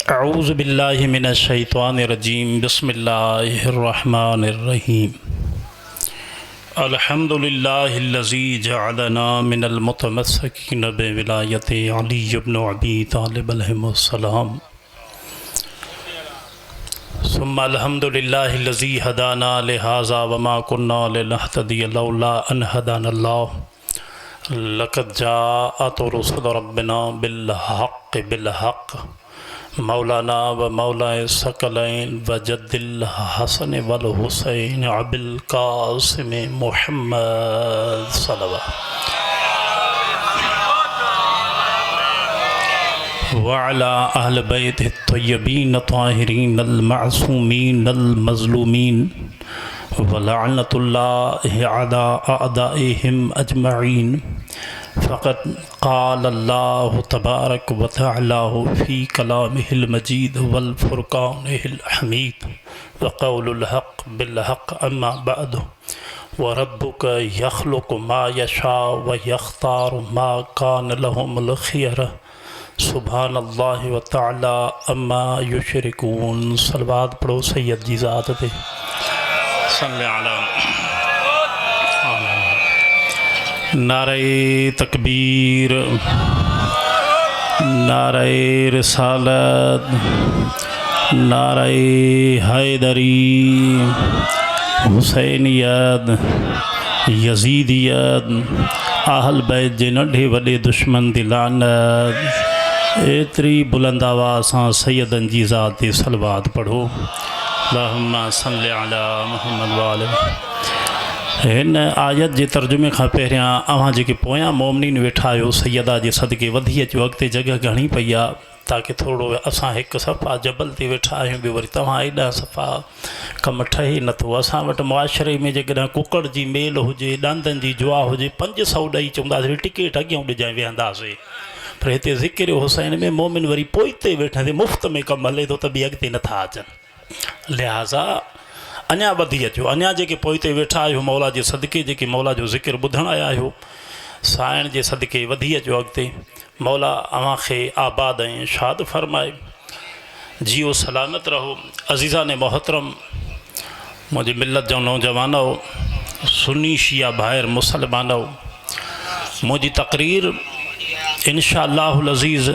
अऊज़ु बिल्लाहि मिनश शैतानिर रजीम बिस्मिल्लाहिर्रहमानिर्रहीम अल्हम्दुलिल्लाहिल्लज़ी जअलना मिनल मुतमस्सिकीन बिविलायति अली इब्न अबी तालिब अलैहिस्सलाम सुम्मा अल्हम्दुलिल्लाहिल्लज़ी हदाना लिहाज़ा वमा कुन्ना लिनहतदिया लौला अन हदानल्लाह लक़द जाअत रुसुलु रब्बिना बिल हक़्क़ मौलाना व मौलाए सकलैन व जद्दिल हसन वल हुसैन अबिल कासिम मुहम्मद सल्लल्लाहु व अला अहल बैत तय्यबीन ताहिरीन अल मासूमीन अल मज़लूमीन व लअनतुल्लाहि अला अअदाइहिम अजमईन फ़क़त क़ाल अल्लाहु तबारक व तआला फ़ी कलामिहिल मजीद वल फ़ुरक़ानिहिल हमीद व क़ौलुल हक़्क़ बिल हक़्क़ अम्मा बअदु व रब्बुक यख़्लुक़ु मा यशाअ व यख़्तारु मा कान लहुमुल खियरा सुब्हानल्लाहि व तआला अम्मा युशरिकून। सलवात पढ़ो सैयद जी ज़ात पे सल्लल्लाहु अलैहि। नारे तकबीर, नारे रिसालत, नारे हैदरी, हुसैनियत, यजीदियत, आहल बैत जे नंढे वॾे दुश्मन दी लानत। एतरी बुलंद आवाज़ सां सैयदन जी ज़ात ते सलवात पढ़ो। अल्लाहुम्मा सल्लि अला मुहम्मद व आले। हिन आयत जे तर्जुमे खां पहिरियां अवां जेके पोयां मोमिनीन वेठा आहियो सैयदा जे सदके वधी अचो। अॻिते जॻह घणी पई आहे ताकी थोरो असां हिकु सफ़ा जबल ते वेठा आहियूं, ॿियो वरी तव्हां एॾा सफ़ा कमु ठहे नथो। असां वटि मुआशरे में जेकॾहिं कुकड़ जी मेल हुजे, ॾंदनि जी जुआ हुजे, 500 ॾेई चवंदासीं टिकेट अॻियां ॾिजां वेहंदासीं। पर हिते ज़िक्र हुसैन में मोमिन वरी पोइते वेठा ते मुफ़्त में कमु हले थो त बि अॻिते नथा अचनि। लिहाज़ा अञा वधी अचो, अञा जेके पोइते वेठा आहियो मौला जे सदके, जेके मौला जो ज़िक्र ॿुधण आया आहियो, साइण जे सदके वधी अचो अॻिते। मौला अव्हां खे आबाद ऐं शाद फ़रमाए, जियो सलामत रहो। अज़ीज़ान मोहतरम, मुंहिंजी मिलत जो नौजवानो, सुन्नी शिया भाइर मुसलमानो, मुंहिंजी तक़रीर इंशाअल्लाहुल अज़ीज़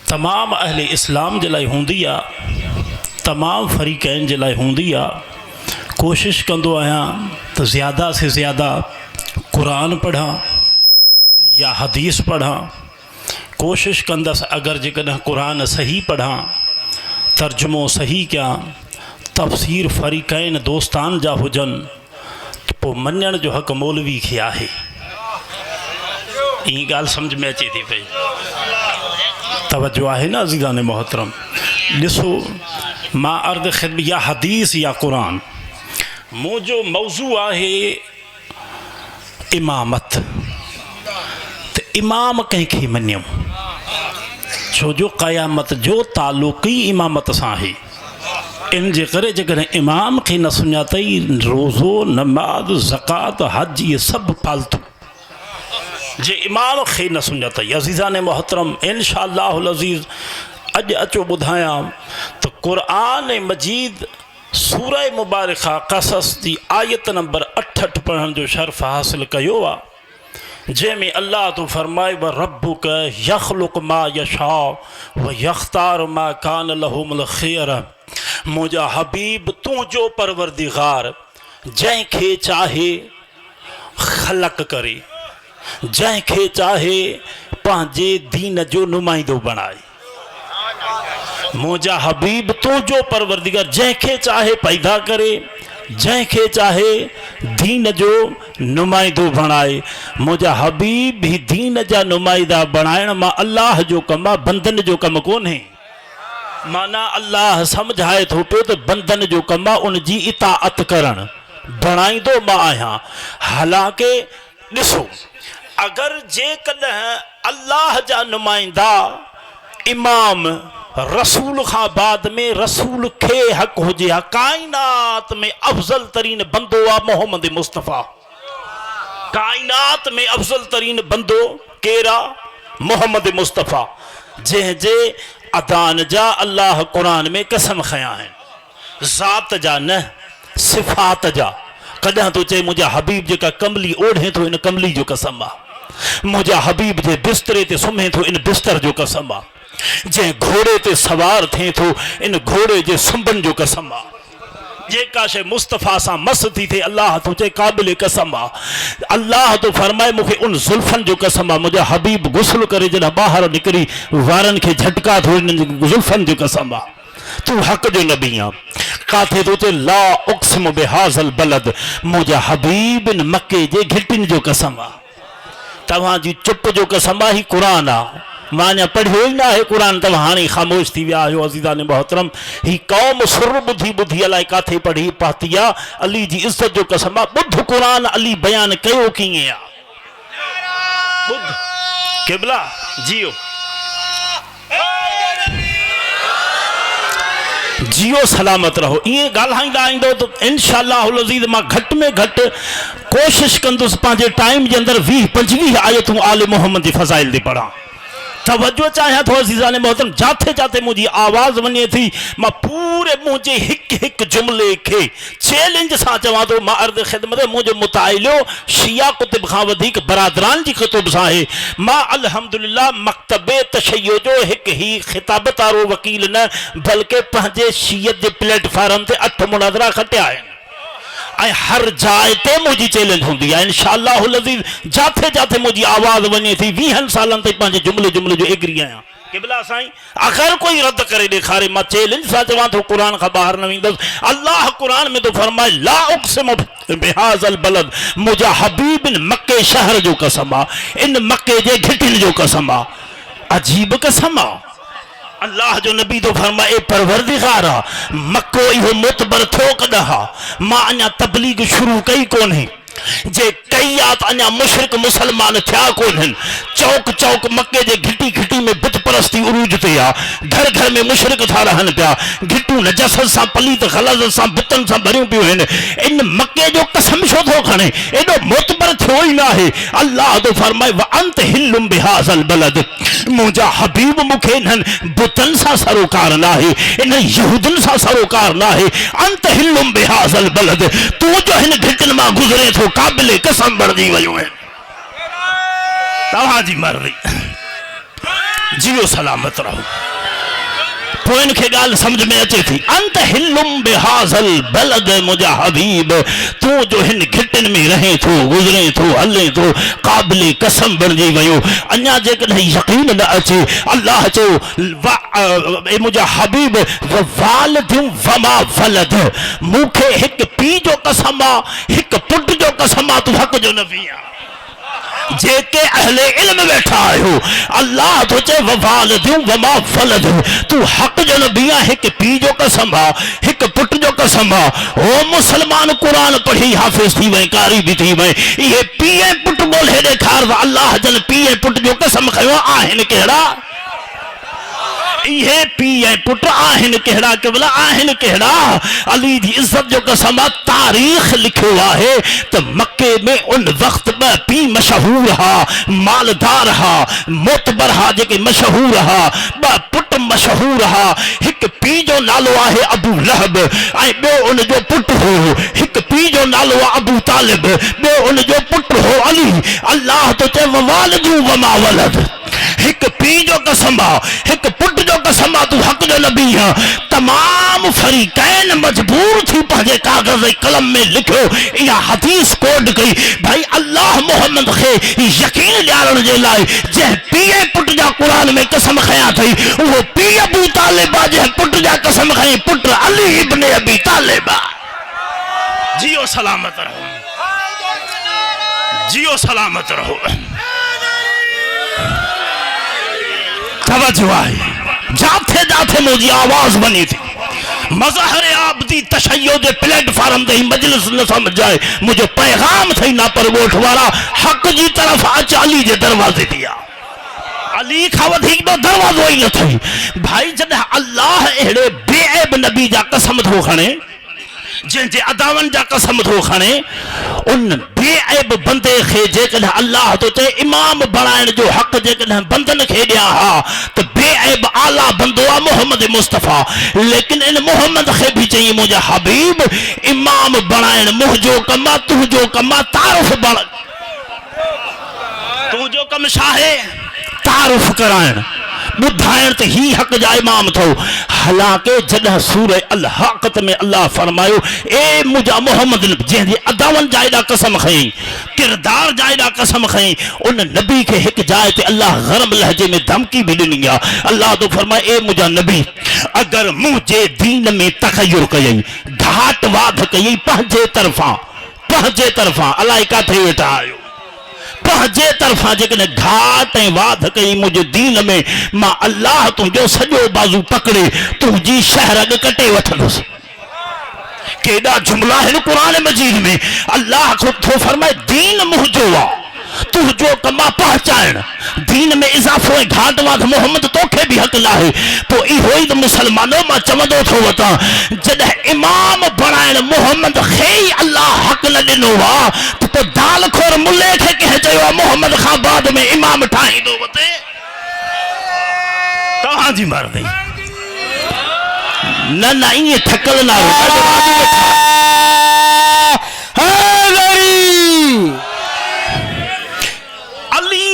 तमाम अहले इस्लाम जे लाइ हूंदी आहे, तमाम फ़रीक़ैन जे लाइ हूंदी आहे। कोशिश कंदो आहियां त ज़्यादा से ज़्यादा क़ुरान पढ़ां या हदीस पढ़ां। कोशिश कंदसि अगरि जेकॾहिं क़ुरान सही पढ़ां, तर्जुमो सही कयां, तफ़सीर फ़रीक़ैन दोस्तान जा हुजनि त पोइ मञण जो हक़ मौलवी खे आहे। ई ॻाल्हि सम्झ में अचे थी पई, तवज्जो आहे न अज़ीज़ान मोहतरम। ॾिसो, मां अर्द ख़िदमत या हदीस या क़ुरान, मुंहिंजो मौज़ू आहे इमामत। त इमाम कंहिंखे मञूं, छो जो क़यामत जो तालुक़ ई इमामत सां आहे। इन जे करे जेकॾहिं इमाम खे न सुञातई, रोज़ो, नमाज़, ज़कात, हज, इहे सभु फालतू। जे इमाम खे न सुञातई, अज़ीज़ान मोहतरम, इंशाअल्लाहुल अज़ीज़ अॼु अचो ॿुधायां त क़ुरान मजीद सूरह मुबारका क़सस जी आयत नंबर 68 पढ़ण जो शर्फ़ हासिल कयो आहे, जंहिंमें अल्लाह तो फ़रमाए व रब्बुक यख़्लुक़ु मा यशाअ व यख़्तारु मा कान लहुमुल खियरा। मुंहिंजा हबीब, तुंहिंजो परवरदिगार जंहिंखे चाहे ख़लक़ करे, जंहिंखे चाहे पंहिंजे दीन जो नुमाइंदो बणाए। मुंहिंजा हबीब, तुंहिंजो परवरदिगार जंहिंखे चाहे पैदा करे, जंहिंखे चाहे दीन जो नुमाइंदो बणाए। मुंहिंजा हबीब ही दीन जा नुमाइंदा बणाइण मां अल्लाह जो कमु आहे, बंदन जो कमु कोन्हे। माना अल्लाह सम्झाए थो पियो त बंदन जो कमु आहे, उन जी इताअत करणु, बणाईंदो मां आहियां। हालांकि ॾिसो, अगरि जेकॾहिं अल्लाह जा नुमाइंदा इमाम रसूल खां बाद में रसूल खे हक़ हुजे हा। कायनात में अफजल तरीन बंदो आहे मोहम्मद मुस्तफ़ा। कायनात में अफजल तरीन बंदो केरा? मोहम्मद मुस्तफ़ा। जंहिंजे अदान जा अल्लाह कुरान में कसम खया आहिनि, ज़ात जा न सिफ़ात जा। कॾहिं तो चए मुंहिंजा हबीब जेका कमली ओढ़े थो इन कमली जो कसम आहे, मुंहिंजा हबीब जे बिस्तरे ते सुम्हे थो इन बिस्तर जो कसम आहे, जंहिं घोड़े ते सवार थिए थो इन घोड़े जे सुंबन जो कसम आहे, जेका शइ मुस्तफ़ा सां मस थी थिए अल्लाह तो चए क़ाबिल कसम आहे। अल्लाह तो फरमाए मूंखे उन ज़ुल्फ़नि जो कसम आहे, मुंहिंजा हबीब गुस्ल करे जॾहिं ॿाहिरि निकिरी वारनि खे झटका थो इन ज़ुल्फ़नि जो कसम आहे। तू हक़ जो नबी आहे। काथे तो चए ला उक़्सिमु बिहाज़ल बलद, मुंहिंजा हबीब इन मके जे घिटिन जो कसम आहे। तव्हांजी चुप जो कसम आहे, ही क़ुरान आहे। मां अञा पढ़ियो ई न आहे क़ुरान, तव्हां हाणे ख़ामोश थी विया आहियो अज़ीज़ान मोहतरम। ही क़ौम सुर ॿुधी ॿुधी अलाए काथे पढ़ी पाती आहे। अली जी इज़त जो कसम आहे, ॿुध क़ुरान अली बयान कयो कीअं आहे। ॿुध क़िबला जियो जियो सलामत रहो। ईअं ॻाल्हाईंदा ईंदो त इंशाअल्लाहुल अज़ीज़ मां घटि में घटि कोशिशि कंदुसि पंहिंजे टाइम जे अंदरि 20-25 आयतूं आले मोहम्मद जी फ़ज़ाइल थी पढ़ां। तवज्जो चाहियां थो अज़ीज़ान मोहतरम, जाते जाते मुंहिंजी आवाज़ वञे थी मां पूरे मुंहिंजे हिकु हिकु जुमिले खे चैलेंज सां चवां थो। मां अर्ज़ ख़िदमत मुंहिंजो मुताइलो शिया कुतुब खां वधीक बरादरान जी कुतुब सां आहे। मां अल्हम्दुलिल्लाह मकतबे तशय्यो जो हिकु ही ख़िताबत वारो वकील न बल्कि पंहिंजे शीयत जे प्लेटफॉर्म ते 8 मुनाज़रा खटिया आहिनि ऐं हर जाइ ते मुंहिंजी चैलेंज हूंदी आहे इंशाअल्लाहुल अज़ीज़। जाते जाते मुंहिंजी आवाज़ वञे थी 20 सालनि ताईं पंहिंजे जुमिले जुमिले जो एग्री आहियां। क़िबला साईं अगर कोई रद्द करे ॾेखारे मां चैलेंज सां चवां थो क़ुरान खां ॿाहिरि न वेंदुसि। अल्लाह क़ुरान में तो फरमाए ला उक़्सिमु बिहाज़ल बलद, मुंहिंजा हबीब इन मके शहर जो कसम आहे, इन मके जे घिटिन जो कसम आहे। अजीब कसम आहे। अल्लाह जो नबी तो फरमाए परवरदिगार मक्को इहो मुतबर थो कॾा। मां अञा तबलीग शुरू कई कोन्हे, जे कई आहे त अञा मुशरिक मुसलमान थिया कोन्हनि। चौक चौक मके जे घिटी घिटी में बुत परस्ती उरूज ते आहे। घर घर में मुशरिक था रहनि पिया, घिटूं नजसत सां पलीत ग़लज़त सां बुतनि सां भरियूं पियूं आहिनि। इन मके जो कसम छो थो खणे, एॾो मुतबर थियो ई न आहे। अल्लाह तो फरमाए व अंत हिल्लुम बिहाज़ल बलद, मुंहिंजा हबीब मूंखे इन्हनि बुतनि सां सरोकार न आहे, इन यहूदनि सां सरोकार न आहे। अंत हिल्लुम बिहाज़ल बलद, तूं जो हिन घिटिन मां गुज़रे थो क़ाबिल कसम बणिजी वियूं आहिनि। तव्हांजी मर्ज़ी, जियो सलामत रहो। पोइ इनखे ॻाल्हि सम्झ में अचे थी। अंत हिल्लुम बिहाज़ल बलद, मुंहिंजा हबीब तूं जो हिन घिटिन में रहे थो गुज़रे थो हले थो क़ाबिल कसम बणिजी वियो। अञा जेकॾहिं यकीन न अचे, अल्लाह चयो मुंहिंजा हबीब वालिदियूं वमा वलद, मूंखे हिकु पीउ जो कसम आहे, हिकु पुट जो कसम आहे। तूं हक़ जो नबी आहे। जेके अहले इल्म वेठा आहियो, अल्लाह तो चए वालिदियूं वमा वलद, तू हक़ जो नबी आहे। हिकु पीउ जो कसम आहे, हिकु पुट जो कसम आहे। ओ मुसलमान क़ुरान पढ़ी हाफ़िज़ थी वई, कारी बि थी वई। इहे पीउ ऐं पुट ॻोल्हे ॾेखार। अल्लाह जन पीउ ऐं पुट जो कसम खयो आहिनि कहिड़ा? इहे पीउ ऐं पुट आहिनि कहिड़ा? क़िबला आहिनि कहिड़ा? अली जी इज़त जो कसम आहे। तारीख़ लिखियो आहे त मके में उन वक़्त ॿ पीउ मशहूर हा, मालदार हा, मोतबर हा, जेके मशहूर हा। ॿ पुट मशहूर हा। हिकु पीउ जो नालो आहे अबू लहब ऐं ॿियो उन जो पुट हो। हिकु पीउ जो नालो आहे अबू तालिब, ॿियो उन जो पुट हो अली। अल्लाह तो चए वालिदियूं वमा वलद, हिकु पीउ जो कसम आहे, हिकु पुट जो कसम आहे। तू हक़ जो नबी आहे। तमाम फरीक़ैन मजबूर थी पंहिंजे कागज़ कलम में लिखियो, इहा हदीस कोड कई भाई अल्लाह मोहम्मद खे यकीन ॾियारण जे लाइ जंहिं पीउ पुट जा क़ुरान में कसम खयां अथई, उहो पीउ अबू तालिब आहे, जंहिं पुट जा कसम खई पुट अली इब्न अबी तालिब आहे। जियो सलामत रहो, जियो सलामत रहो। तवज्जो आहे। जाते जाते मुंहिंजी आवाज़ वञे थी, मज़हर आबदी तशय्यो जे प्लेटफॉर्म ते मजलिस न समझ आए, मुंहिंजो पैगाम थई ना पर वोट वारा हक़ जी तरफ़ अच। अली जे दरवाज़े ते आहे। अली खां वधीक ॿियो दरवाज़ो ई न अथई। भाई जॾहिं अल्लाह अहिड़े बेऐब नबी जा कसम थो खणे, जंहिंजे अदावन जा कसम थो खणे, उन बेऐब बंदे खे जेकॾहिं अल्लाह तो चए इमाम बणाइण जो हक़ जेकॾहिं बंदन खे ॾियां हा, त आला बंदो आ मोहम्मद मुस्तफ़ा, लेकिन इन मोहम्मद खे भी चाहिए मुझे हबीब इमाम बनाएन मुझो कमा तुझो कमा तारुफ बण तुझो कम शाहे तारुफ कराइण बुधाइण ते ही हक जा इमाम थो। हालांकि जॾहिं सूरह अल हक़ में अल्लाह फरमायो ए मुझा मोहम्मद जंहिंजे अदावन जा एॾा कसम खयईं किरदार जा एॾा कसम खयईं, उन नबी के एक जाए ते अल्लाह गरम लहजे में धमकी भी ॾिनी आहे। अल्लाह तो फरमाए ए मुझा नबी अगर मुझे दीन में तखयुर कयई घाट वाध कयई पंहिंजे तरफ़ां अलाए काथे वेठा आहियो पंहिंजे तरफ़ां जेकॾहिं घाट ऐं वाध कई मुंहिंजे दीन में मां अल्लाह तुंहिंजो सॼो बाज़ू पकड़े तुंहिंजी शहर अॻु कटे वठंदुसि। केॾा जुमला आहिनि क़ुर मजीद में। अल्लाह थो फरमाए दीन मुंहिंजो आहे तुझो कमा पहचान दीन में इजाफो है घाट वाध मोहम्मद तोखे भी हक लाहे। तो इहो ही तो मुसलमानों मां चवंदो थो वता जॾहिं इमाम बणाइण मोहम्मद खे ही अल्लाह हक न ॾिनो आहे तो दाल खोर मुल्ले खे कंहिं चयो मोहम्मद खां बाद में इमाम ठाहींदो वते तव्हांजी मर्ज़ी न ईअं थकल ना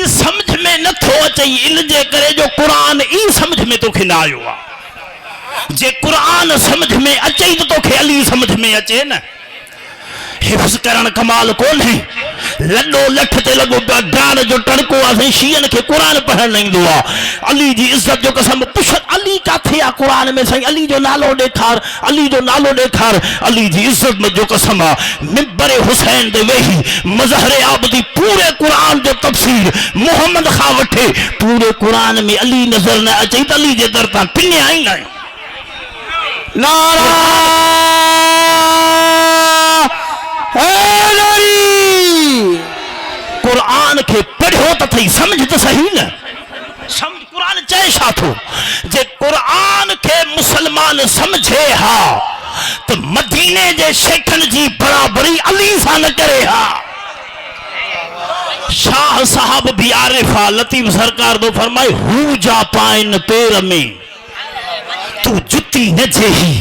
समझ में नथो अचे इन जे करे जो कुरान ई समझ में तोखे ना आयो आहे। जे कुरान समझ में अचे तो तोखे अली समझ में अचे न। हिफ्ज़ करण कमाल कोन्हे लॾो लठ ते लॻो पिया डाण जो टड़को आहे शीयन खे कुरान पढ़ण न ईंदो आहे। अली जी इज़त जो कसम पुछ अली काथे आहे कुरान में साईं अली जो नालो ॾेखार अली जो नालो ॾेखार। अली जी इज़त में जो कसम आहे मिंबर हुसैन ते वेही मज़हर आबदी पूरे कुरान जो तफ़सीर मोहम्मद खां वठे पूरे कुरान में अली नज़र न अचे त अली जे दर तां पिनिया ई न नारा कुरान के पढ़ो तो थी समझ तो सही न समझ कुरान चए छा थो जे कुरान के मुसलमान समझे हा तो मदीने जे शेखन जी बराबरी अली सां न करे हा। शाह साहब भी आरिफा लतीफ सरकार तो फरमाए हू जा पाइन पैर में तू जुती न जेही।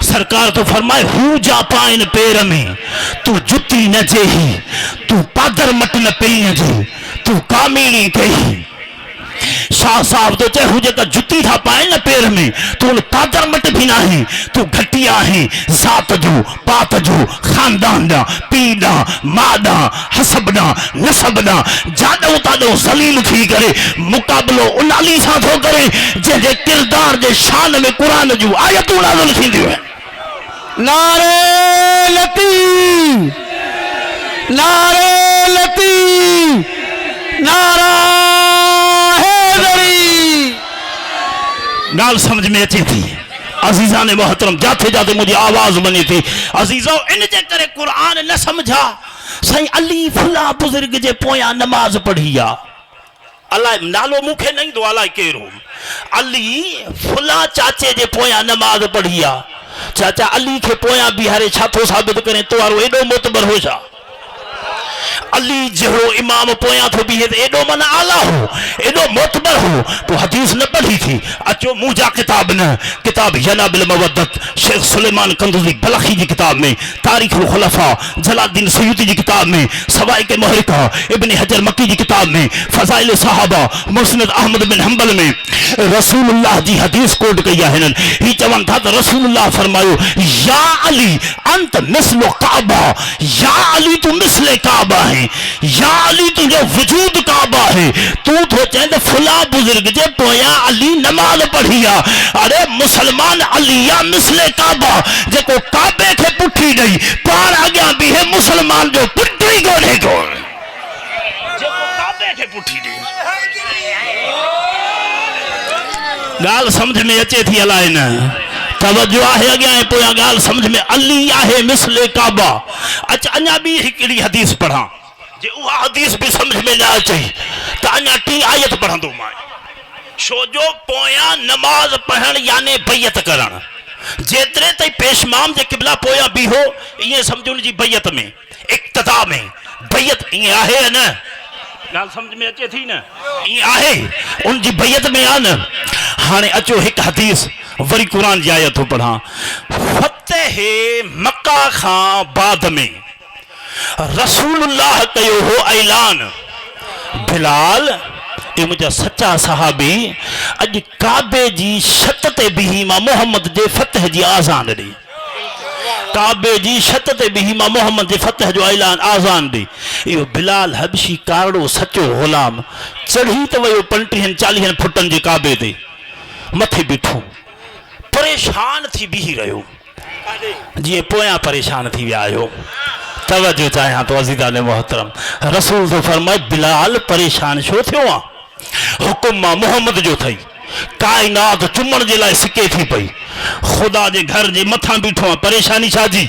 सरकार तो फरमाए हू जा पाइन पैर में तू जुती न जेही तू पादर मट न पई जे तू कामीणी कही। शाह साहब तो चाहे हुजे का जुती था पाए न पैर में तू पादर मट भी ना है तू घटिया है जात जो पात जो खानदान दा पीड़ा मादा हसबना नसबना जादो तादो जलील थी करे मुकाबलो उन अली सां थो करे जे किरदार जे शान में कुरान जो आयतूं नाज़िल थींदियूं आहिनि। नारे लती नारा हैदरी गाल समझ में अचे थी। अजीजा ने मोहतरम जाते जाते मुझे आवाज बनी थी अजीजो इन जे करे कुरान न समझा सही अली फला बुजुर्ग जे पोया नमाज पढ़ी आ अल्लाह नालो मुखे नहीं दो अल्लाह केरो अली फला चाचे जे पोया नमाज पढ़ी आ चाचा अली के पोया बिहारे छाथो साबित करें तो आरो एडो मोतबर हो जा अली जहिड़ो इमाम पोयां थो बीहे त एॾो माना आला हो एॾो मोतबर हो तो हदीस न पढ़ी थी। अचो मुंहिंजा किताब न किताब यनाबिल मवद्दत शेख सुलेमान कंदूज़ी बलखी जी किताब में तारीख़ुल खुलफा जलालुद्दीन सयूती जी किताब में सवाइक मुहरिका इब्न हजर मक्की जी किताब में फज़ाइल सहाबा मुस्नद अहमद बिन हंबल में रसूलुल्लाह जी हदीस कोट कई आहे हिननि ही चवनि था त रसूलुल्लाह फरमायो या अली अंत मिस्लु काबा या अली तू मिस्ले काबा है या अली तुझे वजूद काबा है तू तो चंद फुला बुजुर्ग जे पोया अली नमाज पढ़ी आ अरे मुसलमान अली या मिसले काबा जेको काबे के पुठी नहीं पार आगे भी है मुसलमान जो पुठी गोने को जेको काबे के पुठी नहीं गाल समझ में अचे थी अलाए न तवज्जो आहे अॻियां पोयां गाल समझ में अली आहे मिसले काबा। अच्छा अञा भी हिकिड़ी हदीस पढ़ा जे उहा हदीस भी समझ में न अचे त अञा टी आयत पढ़ंदो मां छो जो पोयां नमाज पढ़ण यानी बैयत करण जेतिरे ताईं पेशमाम जे क़िबला पोयां बीहो ईअं सम्झो उन जी बैयत में इक़्तिदा में बैयत ईअं आहे न गाल समझ में अचे थी न ये आहे उन जी बैयत में आ न। हाने अचो एक हदीस वरी कुरान जी आयत पढ़ा। फतेह मक्का खां बाद में रसूलुल्लाह कयो हो ऐलान बिलाल ये मुझा सच्चा सहाबी अज काबे जी छत ते बिही मां मोहम्मद जे फतह जी आज़ान दी। काबे जी छत ते बिही मां मोहम्मद जे फतह जो ऐलान आज़ान दी। यो बिलाल हबशी कारड़ो सचो गुलाम चढ़ी त वयो 35-40 फुटन जे काबे ते मथे बीठो परेशान थी बिही रहियो जी पोयां परेशान थी विया आहियो। तवज्जो चाहियां तो अज़ीज़ान मोहतरम रसूल तो फरमाए बिलाल परेशान छो थियो आ हुकुम मां मोहम्मद जो थई कायनात चुमण जे लाइ सिके थी पई खुदा जे घर जे मथां बीठो आ परेशानी छाजी।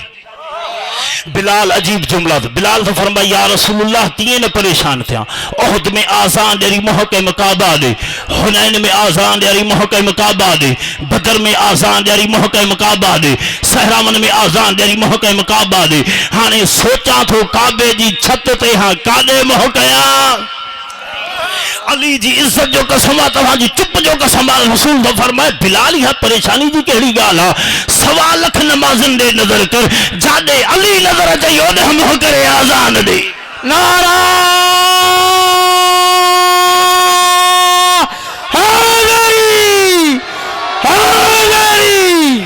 बिलाल अजीब जुमला तो बिलाल तो फरमाए या रसूलुल्लाह तीअं न परेशान थिया ओहद में आज़ान ॾेरी मुहकम काबा ॾे हुनैन में आज़ान ॾेरी मुहकम काबा ॾे बदर में आज़ान ॾेरी मुहकम काबा ॾे सहरावन में आज़ान ॾेरी मुहकम काबा ॾे। हाणे सोचां थो काबे जी छत ते हाँ काॾे मोह कयां। अली जी इज्जत जो कसम तव्हांजी चुप जो कसम रसूल तो फरमाए बिलाल यह परेशानी जी कहिड़ी ॻाल्हि आहे 1.25 लाख नमाज़न ॾे नज़र कर जाॾे अली नज़र अचे ओॾे मोह करे आज़ान ॾे। नारा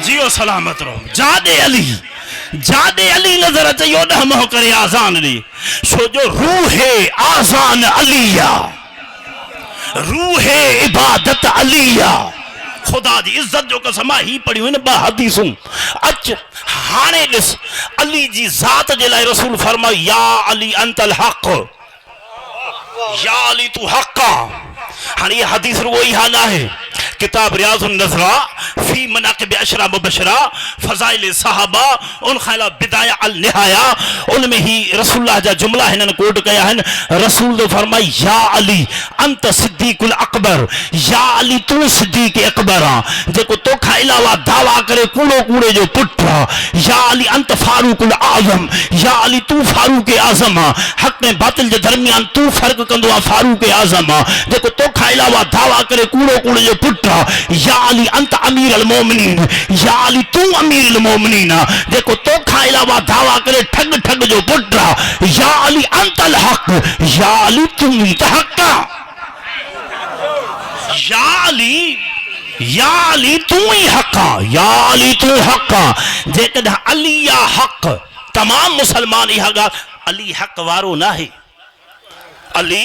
जियो सलामत रहो जादे अली नजर अचे ओॾे मोह करे आज़ान ॾे। छो जो रूहे आज़ान अलिया रूहे इबादत अलिया खुदा जी इज्जत जो कसम ही पढ़ियूं न 2 हदीसूं। अच हाणे ॾिस अली जी ज़ात जे लाइ रसूल फरमायो या अली अंतल हक़ या अली तू हक़ हाणे ये हदीस रुगो इहा न आहे किताब रियाज़ुन नज़रा फी मनाक़िब अशरा मुबशरा फज़ाइल सहाबा उन खैला बिदाया अल निहाया उनमें ही रसूलुल्लाह जा जुमला हिनन कोट कया हन। रसूल तो फरमाई या अली अंत सिद्दीकुल अकबर या अली तू सिद्दीक अकबर आ जेको तोखा अलावा दावा करे कूड़ो कूड़े जो पुट या अली अंत फारूकुल आज़म या अली तू फारूक आज़म आ हक में बातिल जे दरमियान तू फर्क कंदो आ फारूक आज़म आ जेको तोखा अलावा दावा करे कूड़ो कूड़े जो पुट या अली अंत अमीर अल मोमिनीन या अली तू अमीर अल मोमिनीन जेको तोखा अलावा दावा करे ठग ठग जो पुट या अली अंत अल हक या अली तू ही त हक या अली तू ही हक या अली तू हक जेकॾहिं अली या हक तमाम मुसलमान इहा ॻाल्हि अली हक वारो नाहे अली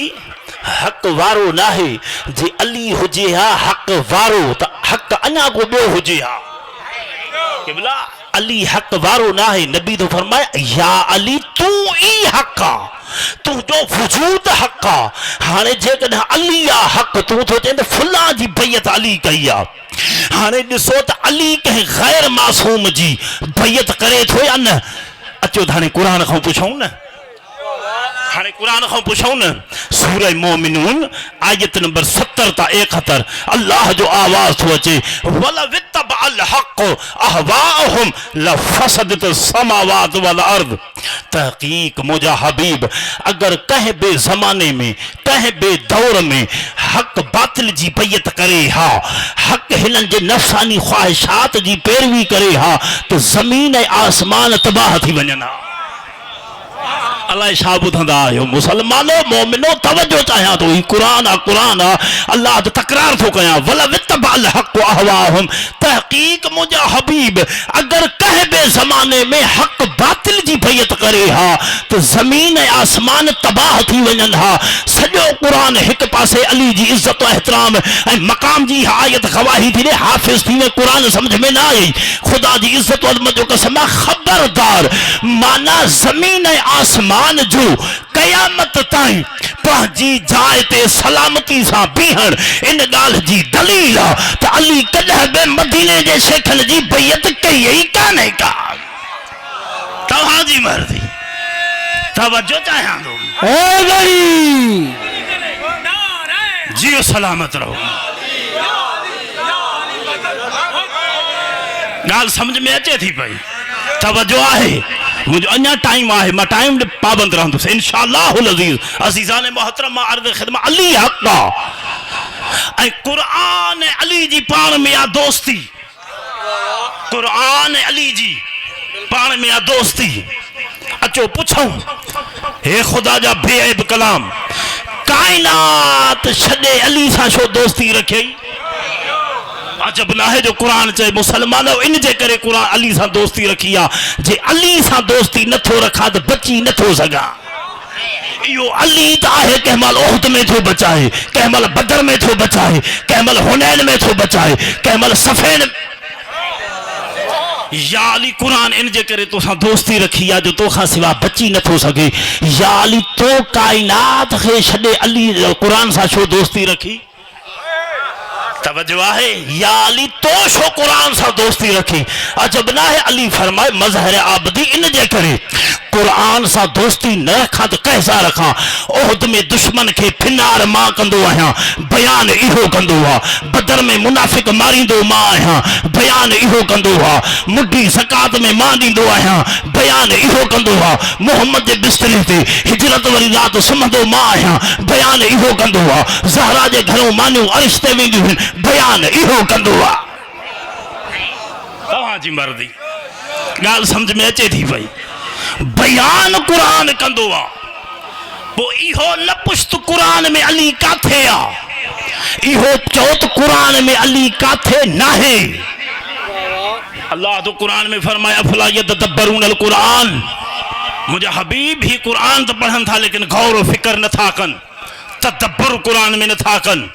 हक वारो नाहे जे अली हुजे हा हक वारो त हक अञा को ॿियो हुजे हा क़िबला अली हक वारो नाहे। नबी तो फरमाए या अली तू ई हक तुंहिंजो वजूद हक हाणे जेकॾहिं अली या हक तूं थो चए त फुला जी बैयत अली कई आहे हाणे ॾिसो त अली कंहिं गैर मासूम जी बैयत करे थो या न। अचो त हाणे क़ुरान खां पुछूं न हाणे कुरान खां पुछूं न सूरह मोमिनून आयत नंबर 70 ता 71 अल्लाह जो आवाज़ थो अचे वला वितब अल हक अहवाहुम लफसदत समावात वल अर्द। तहकीक मुझा हबीब अगर कहीं बे ज़माने में कहीं बे दौर में हक बातिल जी बैयत करे हा हक हिनन जे नफ़सानी ख्वाहिशात जी पैरवी करे हा तो ज़मीन ऐं आसमान तबाह थी वञनि हा। अल्लाह छा ॿुधंदा आहियो मुसलमानो मोमिनो तवज्जो चाहियां तो ही कुरान आ अल्लाह तो तकरार थो कयां वला वितबअल हक़ अहवाहुम। तहकीक मुझा हबीब अगर कहे बे ज़माने में हक बातिल जी बैयत करे हा तो ज़मीन ऐं आसमान तबाह थी वञनि हा। सॼो कुरान एक पासे अली जी इज्जत एहतराम ऐं मकाम जी आयत गवाही थी ॾे हाफ़िज़ थी वे कुरान समझ में ना आई खुदा जी इज्जत अज़मत जो कसम खबरदार माना ज़मीन ऐं आसमान जो कयामत ताईं पंहिंजी जाइ ते सलामती सां बीहण इन ॻाल्हि जी दलील आहे त अली कॾहिं बि मदीने जे शेखनि जी बैयत कई ई कान्हे का। तव्हांजी मर्ज़ी तवज्जो चाहियां थो जियो सलामत रहो ॻाल्हि समझ में अचे थी पई तवज्जो आहे। मुझे अन्या टाइम है, मैं टाइम दे पाबंद रहंदुसि इंशाअल्लाहुल अज़ीज़। अज़ीज़ान मोहतरम मां अर्ज़ ख़िदमत अली हक़ ऐं कुरान अली जी पाण में आ दोस्ती, कुरान अली जी पाण में आ दोस्ती। अचो पुछूं हे खुदा जा बेअब कलाम, कायनात छॾे अली सां छो दोस्ती रखे? अजब ना है जो कुरान चे मुसलमानों इन जे करे कुरान अली सां दोस्ती रखी आ। जे अली सां दोस्ती नथो रखा तो बची नथो सगा। यो अली तो है कहमल ओहद में थो बचाए, कहमल बदर में थो बचाए, कहमल हुनैन में थो बचाए, कहमल सफेन। या अली कुरान इन जे करे तो दोस्ती रखी आ जो तोखा सिवा बची नथो सके। या अली तो कायनात खे छॾे अली कुरान सां छो दोस्ती रखी? तवज्जो है, या अली तो छो कुरान सां दोस्ती रखी? अजब ना है। अली फरमाए मज़हर आबदी इन जे करे कुरान सां दोस्ती न रखा तो कैसा रखा? ओहद में दुश्मन के फिनार मां कंदो आहियां, बयान इहो कंदो आ। बदर में मुनाफिक मारींदो मां आहियां, बयान इहो कंदो आ। मुड्डी ज़कात में मां ॾींदो आहियां, बयान इहो कंदो आ। मोहम्मद जे बिस्तरे ते हिजरत वारी रात सुम्हंदो मां आहियां, बयान इहो कंदो आ। ज़हरा जे घरों मानियूं अर्श ते वेंदियूं आहिनि, बयान इहो कंदो आ। तव्हांजी मर्ज़ी, ॻाल्हि समझ में अचे थी पई? बयान कुरान कंदो आ। पोइ इहो न पुछत कुरान में अली काथे आ, इहो चओ त कुरान में अली काथे नाहे। अल्लाह तो कुरान में फरमाया अफला यतदब्बरून कुरान, मुझे हबीब ही कुरान तो पढ़न था लेकिन गौर व फिक्र न था कन, तदब्बर कुरान में न था कन।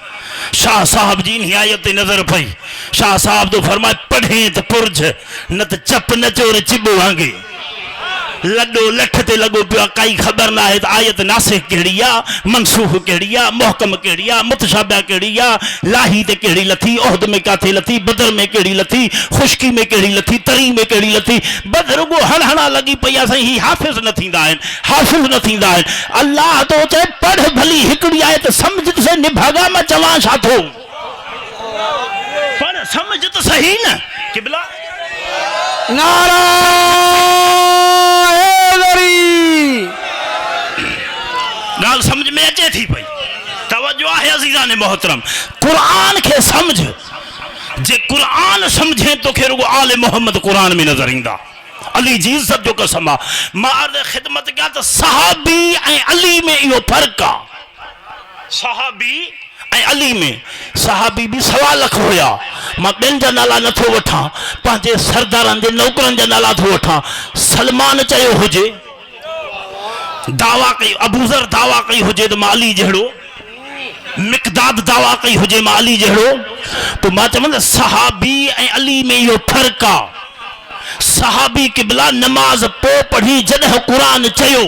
शाह साहब जी इन आयत नजर पई। शाह साहब तो फरमाए पढ़े तो पुरज न तो चप न चोर चिबो वांगे, लड्डो लठ ते लगो पियो, काई खबर ना है। आयत नासिख केड़ी आ, मनसूख केड़ी आ, मुहकम केड़ी आ, मुतशाबह केड़ी आ, लाही ते केड़ी लथी, ओहद में काथे लथी, बदर में केड़ी लथी, खुशकी में केड़ी लथी, तरी में केड़ी लथी। बदर को हणहणा लगी पई आ सही, हाफिज न थींदा आहिनि, हाफिज न थींदा आहिनि। अल्लाह तो चए पढ़ भली हिकड़ी आयत समझ त से निभागा में चवां छा थो, पर समझ त सही न। किबला नारा गाल समझ में अचे थी पई? तवज्जो है अज़ीज़ान मोहतरम, कुरान के समझ, जे कुरान समझे तो के रुगो आले मोहम्मद कुरान में नजर ईंदा। अली जी इज्जत जो कसम आ। मां अर्ज़ ख़िदमत कया तो सहाबी ऐं अली में इहो फर्क आ। सहाबी ऐं अली में, सहाबी भी 1.25 लाख होया। मां ॿियनि जा नाला नथो वठां, पंहिंजे सरदारनि जे नौकरनि जा नाला थो वठां। सलमान चयो हुजे, दावा कई, अबूज़र दावा कई हुजे तो मां अली जहिड़ो, मिक़दाद दावा कई हुजे मां अली जहिड़ो। तो मां चवंदुसि सहाबी ऐं अली में इहो फ़र्क़ु आ। सहाबी क़िबला नमाज पोइ पढ़ी जॾहिं क़ुरान चयो,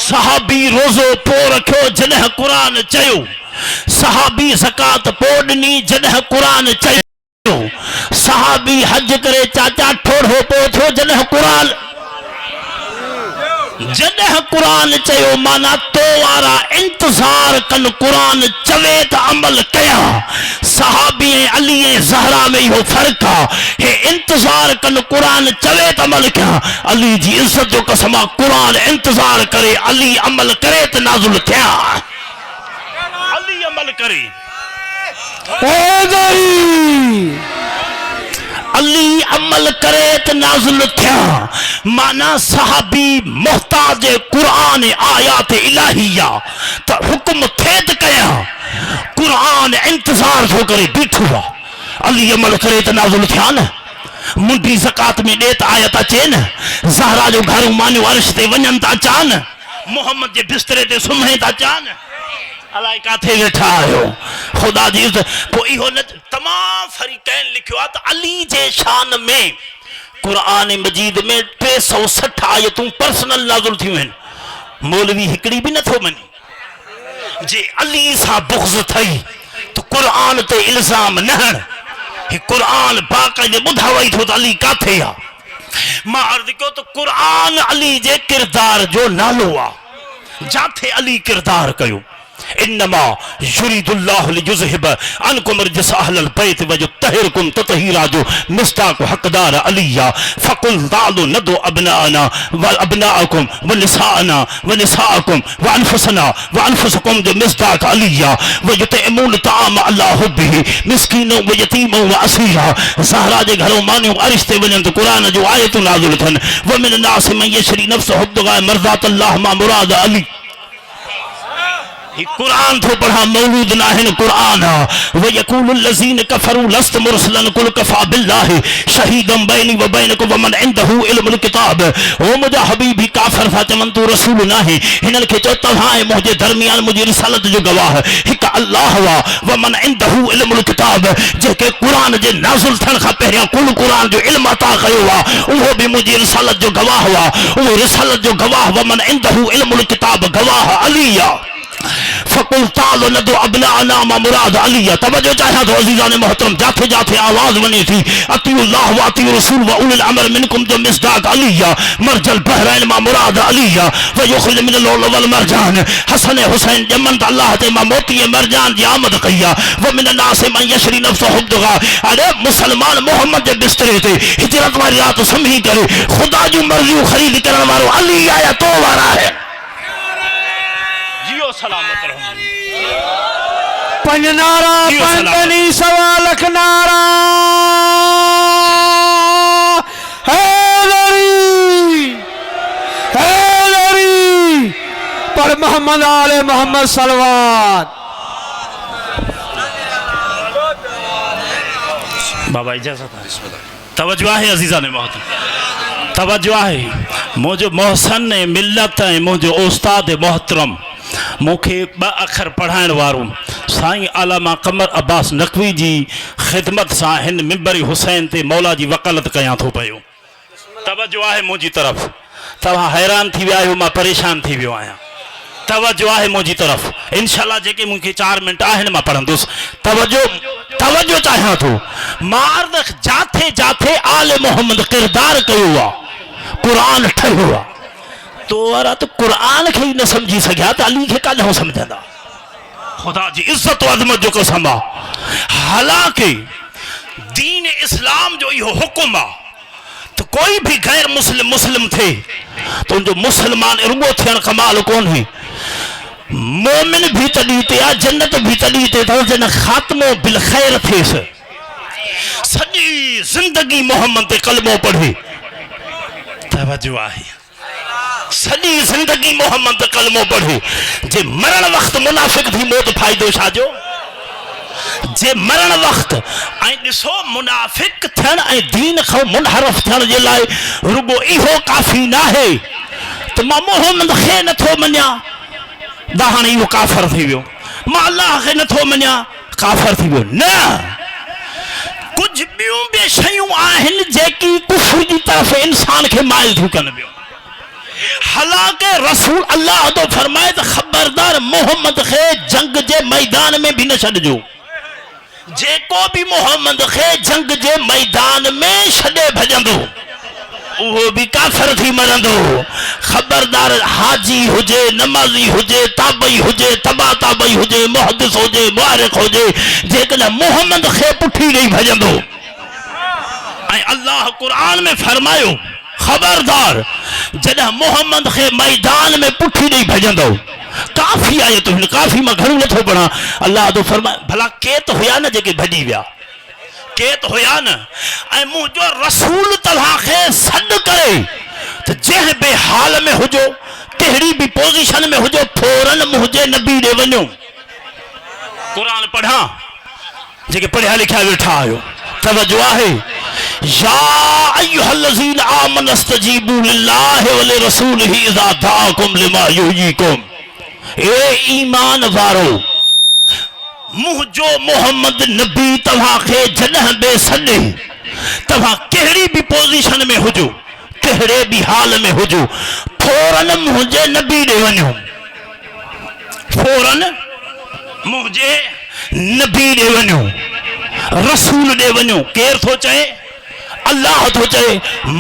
सहाबी रोज़ो पोइ रखियो जॾहिं क़ुरान चयो, सहाबी ज़कात पोइ ॾिनी जॾहिं क़ुरान चयो, सहाबी हज करे चाचा ठोड़ो पोइ थियो जॾहिं क़ुरान, जॾहिं क़ुरान चयो माना तो वारा इंतज़ार कन, क़ुरान चवे त अमल कया। सहाबी ऐं अली ऐं ज़हरा में इहो फ़र्क़ु आ। हे इंतज़ार कन, क़ुरान चवे त अमल कया। अली जी इज़्ज़त जो कसम आ, क़ुरान इंतज़ार करे, अली अमल करे त नाज़िल थिया। अली अमल करे, अली अमल करे त नाज़िल थिया। माना सहाबी मोहताज कुरान आयात इलाहिया त हुक्म थे त कया, कुरान इंतजार थो करे बीठो आ। अली अमल करे त नाज़िल थिया न। मुंडी ज़कात में ॾे त आयत अचे न, ज़हरा जो घर मानियूं अर्श ते वञनि था चान, मोहम्मद जे बिस्तरे ते सुम्हे था चान। अलाए काथे वेठा आहियो खुदा जी इज़्ज़त। पोइ इहो न तमामु फ़रीक़ैन लिखियो आहे त अली जे शान में कुरान मजीद में 360 आयतूं पर्सनल नाज़िल थियूं आहिनि। मौलवी हिकिड़ी बि नथो मञे। जे अली सां बुग़्ज़ थई त कुरान ते इल्ज़ाम न हण। हे कुरान बाक़ाइदे ॿुधावई थो त अली काथे आ। मां अर्ज़ कयो त कुरान अली जे किरदार जो नालो आ, जाथे अली किरदार कयो। इन्नमा युरीदुल्लाहु लियुज़हिब अन्कुम रिजस अहलल बैत व युत्तहिरकुम तत्हीरा। जो मिस्ताक हकदार अलिया फकुल तालु नदु अबनाना व अबनाअकुम व निसाअना व निसाअकुम व अनफुसना व अनफुसकुम। जो मिस्ताक अलिया व युतइमून ताम अला हुब्बिही मिस्कीनो व यतीमो व असीरा। ज़हरा जे घरों मानियो अरिश ते वञनि त क़ुरान जो आयतूं नाज़िल थियनि। व मिन नास मन यशरी नफ्सहु इब्तिग़ाअ मर्ज़ातिल्लाह मा मुराद अली। कुरान थो पढ़ा मौलूद नाहिन कुरान। व यक़ूलुल लज़ीन कफ़रू लस्त मुरसलन कुल कफ़ा बिल्लाहि शहीदम बैनी व बैनकुम व मन इंदहु इल्मुल किताब। ओ मुंहिंजा हबीब ही काफ़िर था चवनि तूं रसूल नाहे। हिननि खे चओ तव्हां ऐं मुंहिंजे दरमियान मुंहिंजी रिसालत जो गवाह हिकु अल्लाह हुआ व मन इंदहु इल्मुल किताब। जेके कुरान जे नाज़िल थियण खां पहिरियां कुल कुरान जो इल्म अता कयो आहे उहो बि मुंहिंजी रिसालत जो गवाह हुआ। उहो रिसालत जो गवाह व मन इंदहु इल्मुल किताब गवाह अली आहे। फकुल तालो नदो अबनाना मा मुराद अलिया। तवज्जो चाहिए तो अजीज़ान मोहतरम जाथे जाथे आवाज बनी थी अतीउल्लाह व अतीउ रसूल व उलिल अम्र मिनकुम। जो मिस्दाक अलिया मरजल बहरैन मा मुराद अलिया व युखरिज मिनल लुअलुअ वल मरजान। हसन हुसैन जमन त अल्लाह ते मा मोती मरजान जी आमद कया। व मिन नास मन यशरी नफ्सहु इब्तिग़ाअ। अरे मुसलमान मोहम्मद जे बिस्तरे ते हिजरत वारी रात सुम्ही करे खुदा जी मर्ज़ी खरीद करण वारो अली आया तो वारा है। जियो सलामत रहो। पंजनारा पंजनी सवा लख नारा हैदरी पर मोहम्मद आले मोहम्मद सलवात। बाबा इजाजत है। तवज्जो है अजीज़ान मोहतरम तवज्जो है। मुझे मोहसन ने मिल्लत है मुझे उस्ताद मोहतरम मूंखे ब अखर पढ़ाइण वारो साईं आलामा कमर अब्बास नकवी जी ख़िदमत सां हिन मिंबरी हुसैन ते मौला जी वकालत कयां थो पियो। तवज्जो आहे मुंहिंजी तरफ़। तव्हां हैरान थी विया आहियो मां परेशान थी वियो आहियां। तवज्जो आहे मुंहिंजी तरफ़। इंशाअल्लाह जेके मूंखे 4 मिंट आहिनि मां पढ़ंदुसि। तवज्जो चाहियां थो। मार्द जाथे जाथे आले मोहम्मद किरदार कयो आहे क़ुरान ठहियो आहे। तो वारा तो कुरान खे ही न समझी सघिया त अली खे काॾों समझंदा। खुदा जी इज्जत अज़मत जो कसम आहे। हालांकि दीन इस्लाम जो इहो हुकुम आहे तो कोई भी गैर मुस्लिम थे तो उनजो मुसलमान रुगो थियण कमाल कोन्हे। मोमिन भी तॾहिं ते आहे जन्नत भी तॾहिं ते अथव जन ख़ात्मो बिल ख़ैर थिएसि। सॼी ज़िंदगी मोहम्मद ते कलमो पढ़े। तवज्जो आहे। सॼी ज़िंदगी मोहम्मद ते कलमो पढ़े। जे मरण वक्त मुनाफ़िक थी मौत फ़ाइदो छाजो। जे मरण वक्त ऐं ॾिसो मुनाफ़िक थियण ऐं दीन खां मुनहरफ थियण जे लाइ रुगो इहो काफ़ी न आहे त मां मोहम्मद खे नथो मञा त हाणे इहो काफ़िर थी वियो। मां अल्लाह खे नथो मञा काफ़िर थी वियो। न कुझु ॿियूं बि शयूं आहिनि जेकी कुफ्र जी तरफ़ इंसान खे माइल थियूं कनि ॿियो। हालांकि रसूल अल्लाह तो फरमाए तो खबरदार मोहम्मद खे जंग जे मैदान में भी न छॾिजो। जेको भी मोहम्मद खे जंग जे मैदान में छॾे भॼंदो उहो भी काफ़िर थी मरंदो। खबरदार हाजी हुजे नमाज़ी हुजे ताबई हुजे तबा ताबई हुजे मुहद्दिस हुजे मुआरिख हुजे जेकॾहिं मोहम्मद खे पुठी नहीं भॼंदो। ऐं अल्लाह कुरान में फरमायो खबरदार जॾहिं मोहम्मद खे मैदान में पुठी नहीं भॼंदो। काफ़ी आयो तो काफ़ी मां घणो नथो पढ़ा। अल्लाह तो फरमाए भला के तो हुया न जेके भॼी विया के तो हुया न। ऐं मुंहिंजो रसूल तव्हां खे सॾु करे त जंहिं बि हाल में हुजो कहिड़ी भी पोज़ीशन में हुजो फौरन मुंहिंजे नबी ॾे वञो। कुरान पढ़ा जेके पढ़िया लिखिया वेठा आहियो। तवज्जो आहे। या अय्युहल्लज़ीना आमनु इस्तजीबू लिल्लाहि व लिरसूलिही इज़ा दाअकुम लिमा युहयीकुम। ए ईमान वारो मुंहिंजो मोहम्मद नबी तव्हां खे जॾहिं बि सॾे तव्हां कहिड़ी भी पोज़ीशन में हुजो कहिड़े भी हाल में हुजो फौरन मुंहिंजे नबी ॾे वञो। फौरन मुंहिंजे नबी ॾे वञो रसूल ॾे वञो। केर थो चए अल्लाह तो चए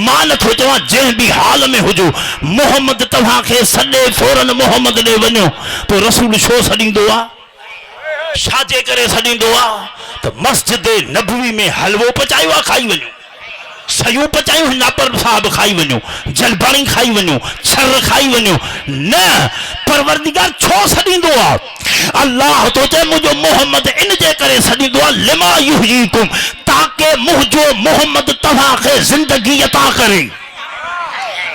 मान थो चवां जंहिं बि हाल में हुजो मोहम्मद तव्हांखे सॾे फौरन मोहम्मद ॾे वञो तो रसूल छो सॾींदो आहे छाजे करे सॾींदो आहे त मस्जिद नबवी में हलवो पचायो आहे खाई वञो सयूं पचायूं नापर साहब खाई वञो जलबाणी खाई वञो छर खाई वञो न परवरदिगार छो सॾींदो आहे अल्लाह तो चए मुंहिंजो मोहम्मद इन जे करे सॾींदो आहे लिमा युहयीकुम ताकि मुंहिंजो मोहम्मद तव्हांखे ज़िंदगी अता करे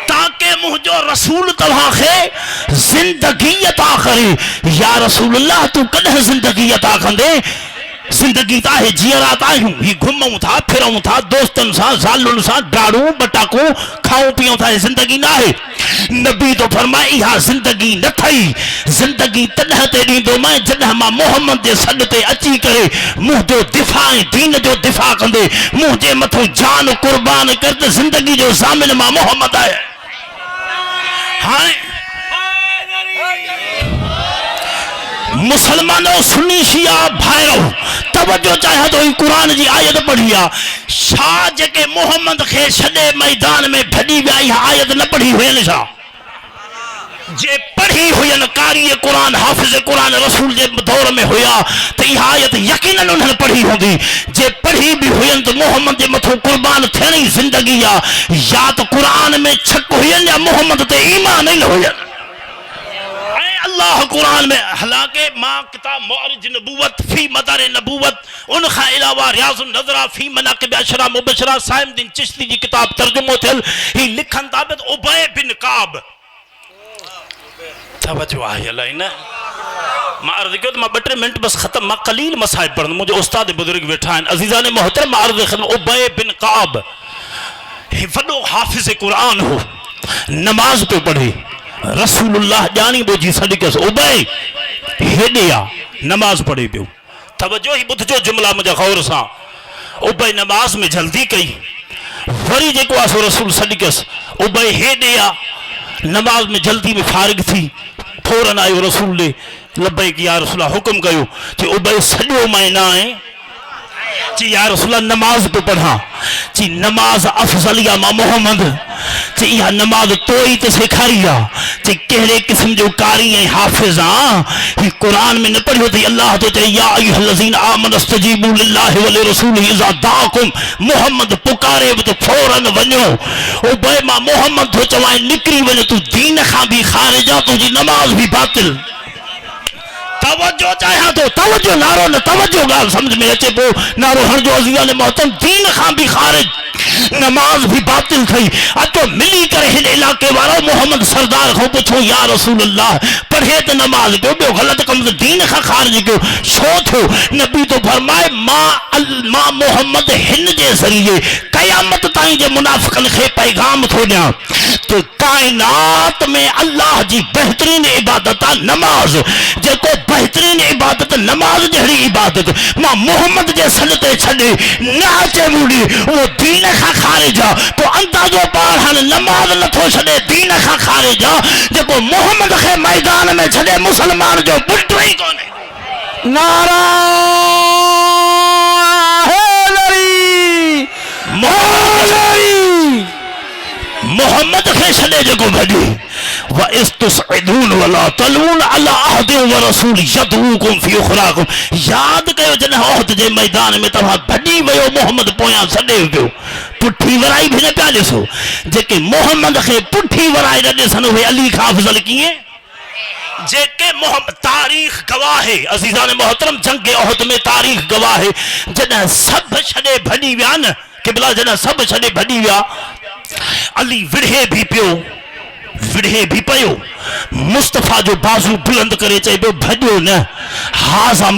ताकि मुंहिंजो रसूल तव्हांखे ज़िंदगी अता करे या रसूल अल्लाह तूं कॾहिं ज़िंदगी अता कंदे जिंदगी त आहे जीअरात आहियूं ही घुमूं था फिरूं था दोस्तनि सां ज़ालुनि सां डाड़ूं बटाकूं खाऊं पीऊं था जिंदगी न आहे नबी तो फरमाए इहा जिंदगी न थई जिंदगी तॾहिं ते ॾींदोमांइ जॾहिं मां मोहम्मद जे सॾ ते अची करे मुंहिंजो दिफ़ा ऐं दीन जो दिफ़ा कंदे मुंहिंजे मथां जान कुर्बान कर त जिंदगी जो ज़ामिन मां मोहम्मद आहे हाणे मुसलमानों सुन्नी शिया भाइरो तवज्जो चाहे तो कुरान जी आयत पढ़ी आहे छा जेके मोहम्मद खे छॾे मैदान में भॼी विया इहा आयत न पढ़ी हुयनि छा जे पढ़ी हुयनि कारी कुरान हाफ़िज़ कुरान रसूल जे दौर में हुया त इहा आयत यकीनन उन्हनि पढ़ी हूंदी जे पढ़ी भी हुयनि त मोहम्मद जे मथां कुर्बान थियण ई ज़िंदगी आहे या त कुरान में छक हुयनि या मोहम्मद ते ईमान ई न हुयनि अल्लाह कुरान में हालांकि मां किताब मुअरिज नबूवत फी मदार नबूवत उन खां अलावा रियाज़ुन नज़रा फी मनाक़िब अशरा मुबशरा साइमुद्दीन चिश्ती जी किताब तर्जुमो थियल ही लिखन था त उबय बिन काब तवज्जो आहे अलाई न मां अर्ज़ कयो त मां 2-3 मिनट बस ख़त्म मां कलील मसाइब पढ़ंदुमि मुंहिंजे उस्ताद बुजुर्ग वेठा आहिनि अज़ीज़ान मोहतरम मां अर्ज़ कयो उबय बिन काब ही वॾो हाफ़िज़ कुरान हो नमाज पे पढ़े रसूलुल्लाह जानी बोझी सदिकस उबय हेॾे आ नमाज पढ़े पियो तवज्जो ही ॿुधजो जुमला मुंहिंजा गौर सां उबय नमाज में जल्दी कई वरी जेको आहे सो रसूल सदिकस उबय हेॾे आ नमाज में जल्दी में फारिग थी फौरन आयो रसूल ॾे लबैक या रसूला हुक्म कयो कि उबय सॼो मां न आहे जी या रसूला नमाज पे पढ़ा जी नमाज अफजलिया मां मोहम्मद जी इहा नमाज तो ही तो सेखारी आ जी कहिड़े क़िस्म जो कारी ऐं हाफ़िज़ ही कुरान में न पढ़ियो थी अल्लाह तो चए या अय्युहल्लज़ीना आमनु इस्तजीबू लिल्लाहि व लिरसूलिहि इज़ा दाअकुम मोहम्मद पुकारे तो फौरन वञो उबय मां मोहम्मद तो चवां निकिरी वञ तूं दीन खां भी ख़ारिज आ तुंहिंजी नमाज भी बातिल तवज्जो चाहे तो तवज्जो नारो न तवज्जो गाल समझ में अचे पो नारो हर जो अज़ीज़ान मोहतरम दीन खां भी खारिज नमाज भी बातिल थई अचो मिली करे हिन इलाके वारो मोहम्मद सरदार को पुछो या रसूल अल्लाह पढ़े त नमाज कयो ॿियो ग़लत कम दीन खां खारिज कयो छो थियो नबी तो फरमाए मां मोहम्मद हिन जे ज़रिए क़यामत ताईं जे मुनाफ़िक़न खे पैगाम थो ॾियां तो कायनात में अल्लाह जी बेहतरीन इबादत आहे नमाज जेको बेहतरीन इबादत नमाज जहिड़ी इबादत मां मोहम्मद जे सॾ ते छॾे न अचे मूड़ी उहो दीन खां खारिज आहे तो अंदाज़ो पाण हाणे नमाज नथो छॾे दीन खां खारिज आहे जेको मोहम्मद खे मैदान में छॾे मुसलमान जो बुट ई कोन्हे नारा मोहम्मद के छॾे जेको भॼे व इस्तुसइदून वला तलून अला अहदि व रसूल यदऊकुम फी उखराकुम याद कयो जॾहिं ओहद जे मैदान में तव्हां भॼी वियो मोहम्मद पोयां छॾे वियो पुठी वराई भी न पिया ॾिसो जेके मोहम्मद खे पुठी वराई न ॾिसनि उहे अली खां अफ़ज़ल कीअं जेके मोहम्मद तारीख़ गवाह है अज़ीज़ान मोहतरम जंग ओहद में तारीख़ गवाह है जॾहिं सभु छॾे भॼी विया न क़िबला जॾहिं सभु छॾे भॼी विया अली विढ़े भी पियो मुस्तफ़ा जो बाज़ू बुलंद करे चए पियो भॼो न हाज़ा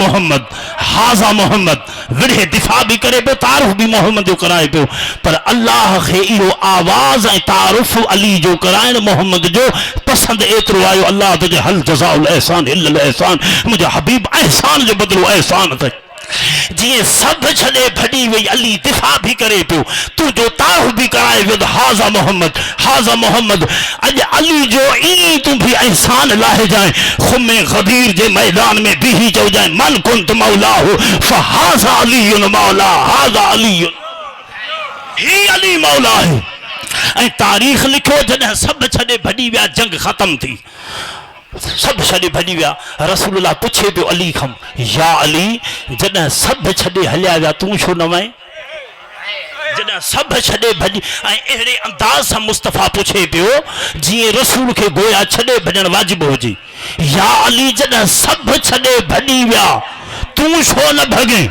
मोहम्मद विढ़े दिफ़ा भी करे पियो तारुफ़ भी मोहम्मद जो कराए पियो पर अल्लाह खे इहो आवाज़ ऐं तारुफ़ अली जो कराइण मोहम्मद जो पसंद एतिरो आयो अल्लाह तुंहिंजे हल जज़ाउल एहसान इल्लल एहसान मुंहिंजो हबीब एहसान जो बदिलो एहसान अथई जी सब छड़े भड़ी वही अली दिफा भी करे पियो तू जो तारुफ़ भी कराए पियो हाज़ा मोहम्मद अज अली जो ई तू भी एहसान लाहे जाए खुमे गदीर जे मैदान में भी चो जाए मन कुंत मौला हो फहाज़ा अली मौला हाज़ा अली ही अली मौला है। ऐं तारीख़ लिखो जॾहिं सभु छॾे भॼी विया, जंग ख़त्म थी, सभु छॾे भॼी विया, रसूलुल्लाह पुछे पियो अली खां, या अली जॾहिं सभु छॾे हलिया विया तूं छो न वएं? जॾहिं सभु छॾे भॼी, ऐं अहिड़े अंदाज़ सां मुस्तफ़ा पुछे पियो जीअं रसूल खे गोया छॾे भॼणु वाजिबु हुजे। या अली जॾहिं सभु छॾे भॼी विया तूं छो न भॻें?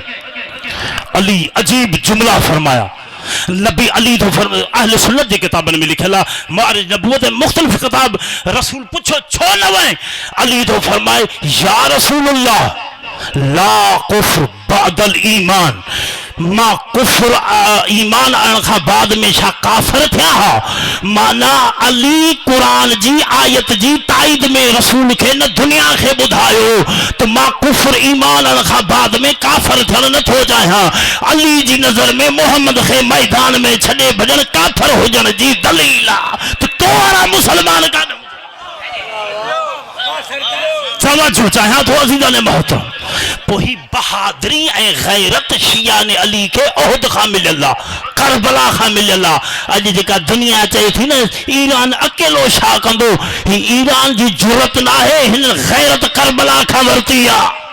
अली अजीब जुमला फरमाया। नबी अली तो अहले सुन्नत जी किताबन में लिखल आहे, मारिज नबूवत मुख्तलिफ किताब, रसूल पुछो छो न वएं? अली तो फरमाए, या रसूलुल्लाह ला कुफ्र बादल ईमान, मां कुफ्र ईमान आणण खां बाद में छा काफ़िर थिया हा? माना अली कुरान जी आयत जी ताईद में रसूल खे न दुनिया खे ॿुधायो त मां कुफ्र ईमान आणण खां बाद में काफ़िर थियणु नथो चाहियां। अली जी नज़र में मोहम्मद खे मैदान में छॾे भॼण काफ़िर हुजण जी दलील आहे त तो वारा मुसलमान कान। तवज्जो चाहियां थो अज़ीज़ान मोहतरम, पोइ ही बहादुरी ऐं गैरत शिया ने अली के ओहद खां मिलियल आहे, करबला खां मिलियल आहे। अॼु जेका दुनिया चए थी न ईरान अकेलो छा कंदो, ही ईरान जी ज़रूरत न आहे, हिन गैरत करबला खां वरिती आहे।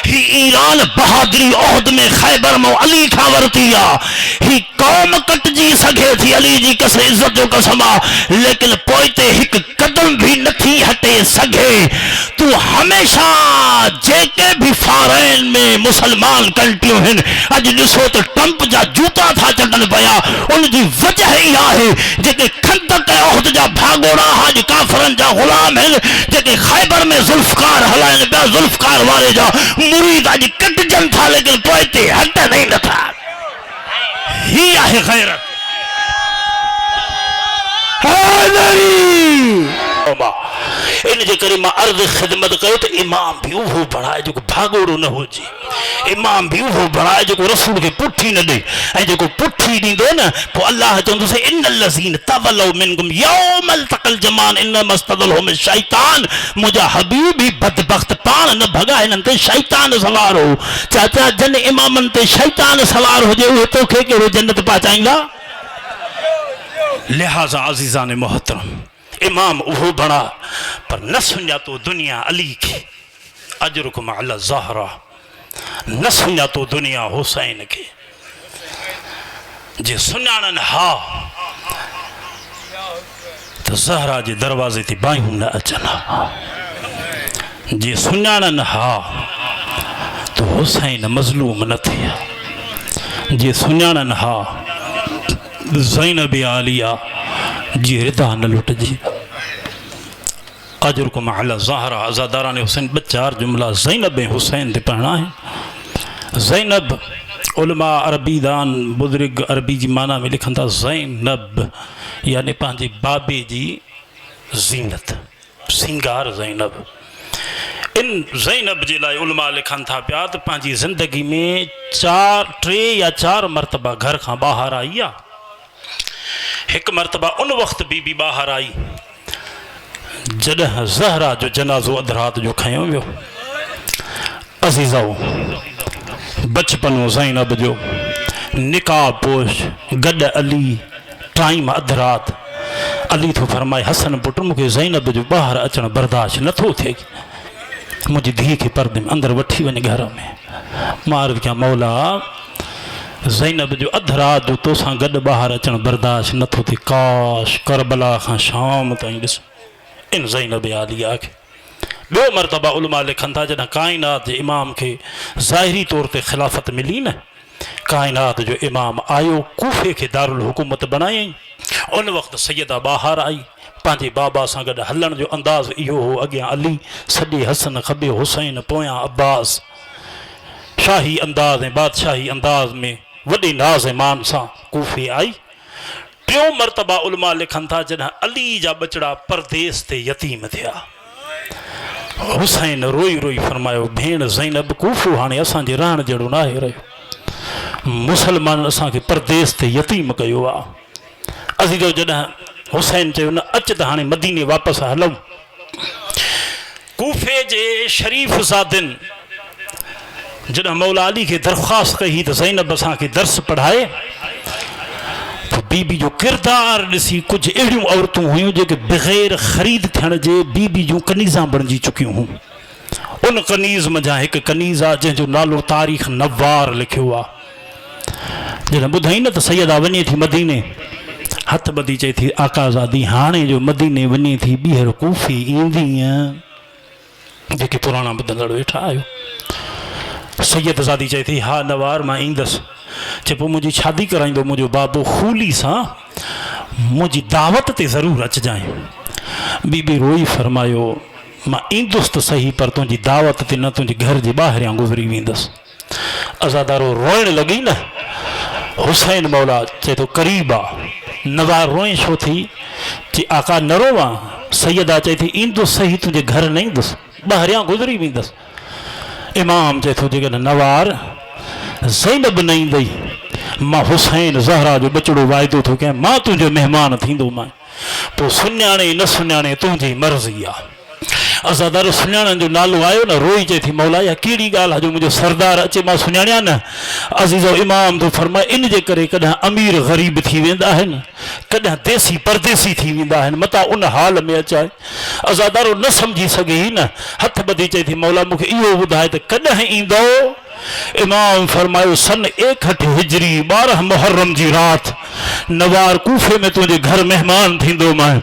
ही ईरान बहादुरी ओहद में खैबर में अली खां वरिती आहे। ही कौम कटजी सघे थी अली जी कस इज़त जो कसम आहे, लेकिन पोइ ते हिकु कदम भी नथी हटे सघे। तू हमेशा जेके भी फॉरेन में मुसलमान कंट्रियूं आहिनि, अॼु ॾिसो त ट्रंप जा जूता था चढ़नि पिया, उनजी वजह इहा आहे जेके खंदक ऐं ओहद जा भागोड़ा अॼु काफ़िरनि जा ग़ुलाम आहिनि, जेके खैबर में ज़ुल्फ़कार हलाइनि पिया, ज़ुल्फ़कार वारे जा मुरीद अॼु कटजनि था, लेकिन पोइ ते हटनि ई नथा। ही आहे गैरत। इन जे करे मां अर्ज़ ख़िदमत कयो त इमाम भी उहो बणाए जेको भागोड़ो न हुजे, इमाम भी उहो बणाए जेको रसूल खे पुठी न ॾे, ऐं जेको पुठी ॾींदो न पोइ अल्लाह चवंदुसि इन्नल लज़ीन तवल्लौ मिनकुम यौमल तक़ल जमान इन्नमा इस्तज़लहुम शैतान। मुंहिंजा हबीब ही बदबख्त पाण न भॻा, हिननि ते शैतान सवार हो। चाचा जन इमामनि ते शैतान सवार हुजे उहे तोखे कहिड़ो जन्नत पहुचाईंदा? लिहाज़ा अज़ीज़ान मोहतरम, इमाम उहो बणा पर न सुञातो दुनिया अली खे, अजरुकुम अला ज़हरा, न सुञातो दुनिया हुसैन खे। जे सुञाणनि हा त ज़हरा जे दरवाज़े ते बायूं न अचनि हा, जे सुञाणनि हा त हुसैन मज़लूम न थिया, जे सुञाणनि हा ज़ैनब आलिया जी रिदा न लुटजी। अजरुकुम अला ज़हरा, अज़ादारान हुसैन ॿ चार जुमला ज़ैनब ऐं हुसैन ते पढ़ना है। ज़ैनब उलमा अरबी दान बुज़ुर्ग अरबी जी माना में लिखनि था ज़ैनब यानी पंहिंजे बाबे जी ज़ीनत, सिंगार ज़ैनब। इन ज़ैनब जे लाइ उलमा लिखनि था पिया त पंहिंजी ज़िंदगी में 3 या 4 मरतबा घर खां ॿाहिरि आई आहे। हिकु मरतबा उन वक़्तु बीबी ॿाहिरि आई जॾहिं ज़हरा जो जनाज़ो अध रात जो खयो वियो। अज़ीज़ो बचपनो ज़ैनब जो, निकाह पोश गॾु अली, टाइम अध रात। अली तो फरमाए हसन पुट मूंखे ज़ैनब जो ॿाहिरि अचणु बर्दाश्त नथो थिए, मुंहिंजी धीउ खे परदे में अंदरि वठी वञ घर में। मां अर्ज़ कयां मौला ज़ैनब जो अध रात जो तोसां गॾु ॿाहिरि अचणु बर्दाश्त नथो थिए, काश करबला खां शाम ताईं ॾिस इन ज़ैनब आलिया खे। ॿियो मरतबा उलमा लिखनि था जॾहिं काइनात जे इमाम खे ज़ाहिरी तौर ते ख़िलाफ़त मिली न, काइनात जो इमाम आयो, कूफे खे दारुल हुकूमत बणायईं, उन वक़्तु सैयदा ॿाहिरि आई, पंहिंजे बाबा सां गॾु हलण जो अंदाज़ इहो हो, अॻियां अली, सॼे हसन, खॿे हुसैन, पोयां अब्बास। शाही अंदाज़ ऐं बादशाही अंदाज़ में वॾे नाज़ ऐं मान सां कूफे आई। टियों मरतबा उलमा लिखनि था जॾहिं अली जा ॿचड़ा परदेस ते यतीम थिया, हुसैन रोई रोई फरमायो भेण ज़ैनब कूफो हाणे असांजे रहण जहिड़ो न आहे रहियो, मुसलमान असांखे परदेस ते यतीम कयो आहे। अज़ीज़ो जॾहिं हुसैन चयो न अच त हाणे मदीने वापसि हलूं, कूफे जे शरीफ़ ज़ादिन जॾहिं मौला अली खे दरख़्वास्त कई त ज़ैनब असांखे दर्स पढ़ाए, बीबी जो किरदार ॾिसी कुछ अहिड़ियूं औरतूं हुयूं जेके बग़ैर ख़रीद थियण जे बीबी जूं कनीज़ां बणिजी चुकियूं हुयूं। उन कनीज़ मंझां हिकु कनीज़ आहे जंहिंजो नालो तारीख़ नवार लिखियो आहे। जॾहिं ॿुधाई न त सैयदा वञे थी मदीने, हथ ॿधी चए थी आकाज़ादी हाणे जो मदीने वञे थी ॿीहर कूफी ईंदीअ। जेके पुराणा ॿुधंदड़ वेठा आहियो। सैयदज़ादी चए थी हा नवार मां ईंदसि। चए पोइ मुंहिंजी शादी कराईंदो मुंहिंजो बाबू खूली सां, मुंहिंजी दावत ते ज़रूरु अचिजांइ। बीबी रोई फरमायो मां ईंदुसि त सही पर तुंहिंजी दावत ते न तुंहिंजे घर जे ॿाहिरियां गुज़री वेंदसि। अज़ादारो रोइण लॻी न। हुसैन मौला चए थो क़रीब आहे। नवार रोए छो थी? चई आका न रोवां। सैयदा चए थी ईंदुसि सही तुंहिंजे घर न ईंदुसि, ॿाहिरियां गुज़री वेंदसि। इमाम चए थो जेकॾहिं नवार ज़ैनब न ईंदई मां हुसैन ज़हरा जो बचिड़ो वाइदो थो कयां, मां तुंहिंजो महिमान थींदो मां। पोइ सुञाणे न सुञाणे तुंहिंजी मर्ज़ी आहे। अज़ादारो सुञाणण जो नालो आयो न, रोई चए थी मौला या कहिड़ी ॻाल्हि आहे जो मुंहिंजो सरदार अचे मां सुञाणिया न। अज़ीज़ो इमाम थो फरमाए इन जे करे कॾहिं अमीर ग़रीब थी वेंदा आहिनि, कॾहिं देसी परदेसी थी वेंदा आहिनि, मता उन हाल में अचाए। अज़ादारो न सम्झी सघे ई न, हथ ॿधी चए थी मौला मूंखे इहो ॿुधाए त कॾहिं ईंदो? इमाम फरमायो सन 61 हिजरी 12 मुहर्रम जी रात नवार कूफे में तुंहिंजे घर मेहमान थींदो मां।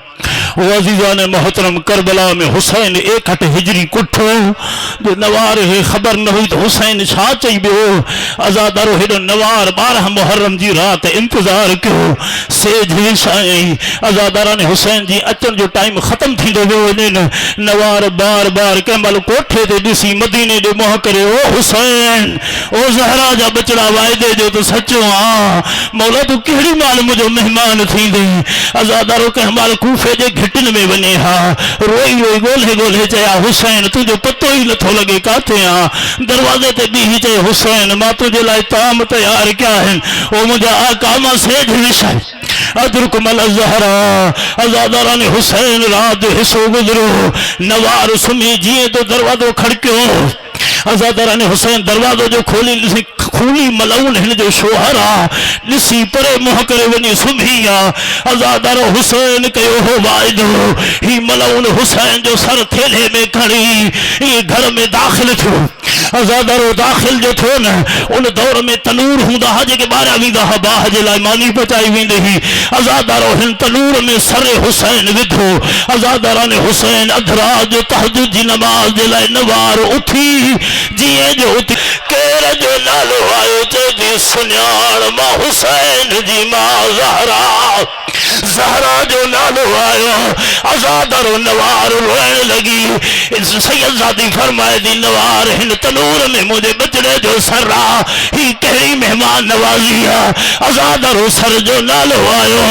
वो अज़ीज़ान मोहतरम करबला में हुसैन 61 हिजरी कुठो जो नवार हे ख़बर न हुई तो हुसैन छा चई बियो। अज़ादारो हेॾो नवार 12 मुहर्रम जी रात इंतज़ार कयो, सेज विछाई। अज़ादारा ने हुसैन जी अचण जो टाइम ख़त्म थींदो वियो वञे। नवार बार बार कंहिं महिल कोठे ते ॾिसी मदीने ॾे मुंहुं करे ओ हुसैन ओ ज़हरा जा बचड़ा वाइदे जो तो सचो आ, मौला तू कहिड़ी महिल मुंहिंजो महिमान थींदे। अज़ादारो कंहिं महिल कूफे जे घिटिन में वञे हा, रोई रोई ॻोल्हे ॻोल्हे चया हुसैन तुंहिंजो पतो ई नथो लॻे काथे आ। दरवाज़े ते बीही चए हुसैन मां तुंहिंजे लाइ ताम तयार कया आहिनि। ओ मुंहिंजा आका मां सेज विछाए अदरुकमल ज़हरा। अज़ादारा ने हुसैन रात जो हिस्सो गुज़रो। नवार सुम्ही जीअं तो दरवाज़ो खड़कियो। अज़ादारा ने हुसैन दरवाज़ो जो खोली ॾिसी खूनी मलऊन हिन जो शोहर आ, ॾिसी परे मुंहुं करे वञी सुम्ही आ। अज़ादारो हुसैन कयो हो वाइदो, ही मलऊन हुसैन जो सर थेले में खणी ये घर में दाख़िल थियो। अज़ादारो दाख़िल जो थियो न, उन दौर में तनूर हूंदा हा जेके ॿारिया वेंदा हा बाह जे लाइ मानी पचाई वेंदी हुई। अज़ादारो हिन तनूर में सर हुसैन विधो। अज़ादारा ने हुसैन अधरात जो तहज्जुद जी नमाज़ जे लाइ नवार उथी जीअं जो उथी केर जो नालो आयो चई सुञाण मां हुसैन जी मां ज़हरा। ज़हरा जो नालो आयो। अज़ादारो नवार रोइण लगी। सैयदज़ादी फरमाए थी नवार हिन तनूर में मुंहिंजे बचड़े जो सर आ, ही कहिड़ी मेहमान नवाज़ी आ। अज़ादारो सर जो नालो आयो।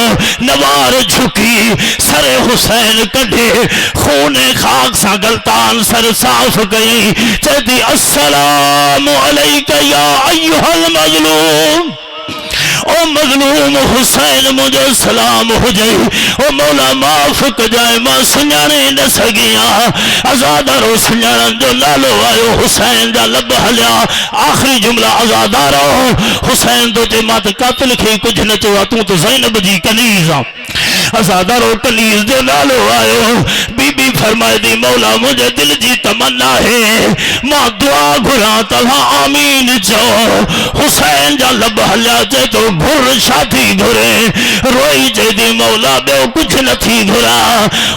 नवार झुकी सर हुसैन कढे खूने खाक सां गलतान सर साफ़ कई। चए थी अस्सलामु अलैका या अय्युहल मज़लूम। ओ मज़लूम हुसैन मुझे सलाम हुजे। ओ मौला माफ़ कजाए मां सुञाणे न सघियां। अज़ादारो सुञाणण जो नालो आयो। हुसैन जा लब हलिया। आख़िरी जुमला अज़ादारो हुसैन तो चए मां त कातिल खे कुझु न चयो तूं त ज़ैनब जी कनीज़ आ। अज़ादारो कनीज़ जो नालो आयो। बीबी फरमाए थी मौला मुझे दिल जी तमन्ना है मां दुआ घुरां तव्हां आमीन चओ। हुसैन जा लब हलिया। चए तो घुर छा थी घुरे? रोई चए थी मौला ॿियो कुझु न थी घुरा,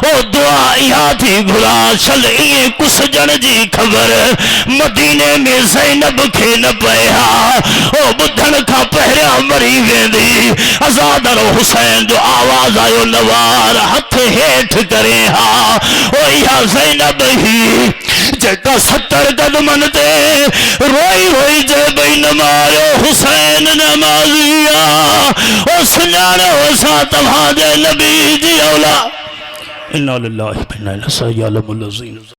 ओ दुआ इहा थी घुरा छल इएं कुसजण जी ख़बर मदीने में ज़ैनब खे न पए हा, ओ ॿुधण खां पहिरियां मरी वेंदी। अज़ादारो हुसैन जो आवाज़ आयो नवार हथ हेठि करे हा, ओ इहा ज़ैनब ही जेका 70 कदमनि ते रोई रोई चए भई न मारियो हुसैन नमाज़ी आ। ओ सुञाणो असां तव्हांजे नबी जी औलाद। इन्ना लिल्लाहि व इन्ना इलैहि राजिऊन।